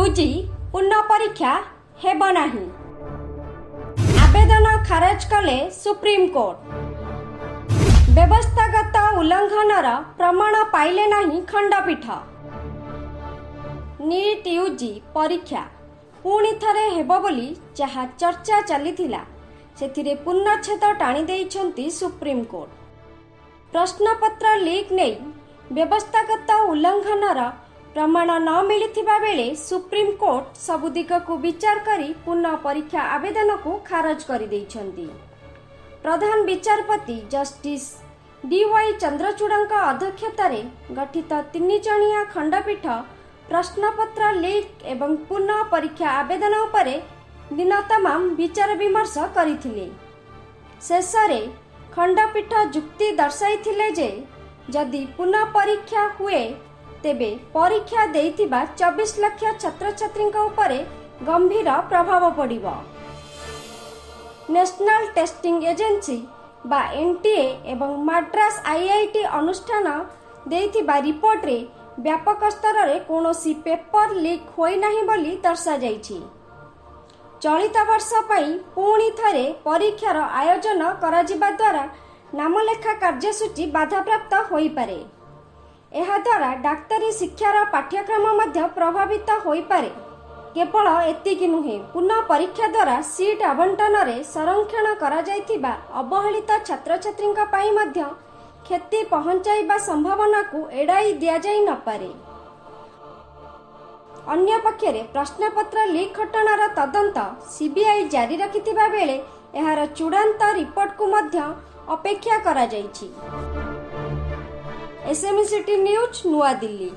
UG पुनः परीक्षा हेब नाही। आवेदन खारज कले सुप्रीम कोर्ट। व्यवस्थागत उल्लंघनर प्रमाण पाइले नाही खंडपीठ। नीट यूजी परीक्षा पुणी थरे हेब बोली जहा चर्चा चलीथिला सेथिरे पूर्णच्छेद टाणी देइछंती सुप्रीम कोर्ट। प्रश्नपत्र लीक नहीं व्यवस्थागत उल्लंघनर प्रमाण न मिलिथिबा बेले सुप्रीम कोर्ट सबु दिग को विचार करी पुनः परीक्षा आवेदन को खारज कर देइछंती। प्रधान विचारपति जस्टिस डी.वाई. चंद्रचूड़ांक अध्यक्षतारे गठित 3 जणिया खंडपीठ प्रश्नपत्र लीक एवं पुनः परीक्षा आवेदन उपरे दिन तमाम विचार विमर्श करिथिले। शेषरे खंडपीठ जुक्ति दर्शाइथिले जे जदि पुनः परीक्षा हुए तेबे परीक्षा देइथिबा 24 लाख छात्र छात्रींक उपरे गंभीर प्रभाव पड़िबो। नेशनल टेस्टिंग एजेंसी बा एनटीए एवं मद्रास आईआईटी अनुष्ठान देइथिबा रिपोर्ट रे व्यापक स्तर रे कोनोसी पेपर लीक होई नाही बोली दर्शा जाइछि। चलित वर्ष पई पुणी थरे परीक्षार आयोजन करा जिबा द्वारा नामलेखा कार्यसूची बाधाप्राप्त होई पारे। एहा द्वारा डाक्तरी शिक्षार पाठ्यक्रम मध्य प्रभावित होई पारे। केवल एतिकी नुहे पुनः परीक्षा द्वारा सीट आवंटन रे संरक्षण करा जाइथिबा अवहेलित छात्र छात्रींका पई मध्य क्षति पहुंचाइबा संभावना को एड़ाई दिया जाई न पारे। अन्य पक्षरे प्रश्नपत्र लीक घटनार तदंत सीबीआई जारी रखिथिबा बेले एहार चूड़ांत रिपोर्ट को मध्य अपेक्षा करा जाइछि। एसएमसीटी न्यूज नुआ दिल्ली।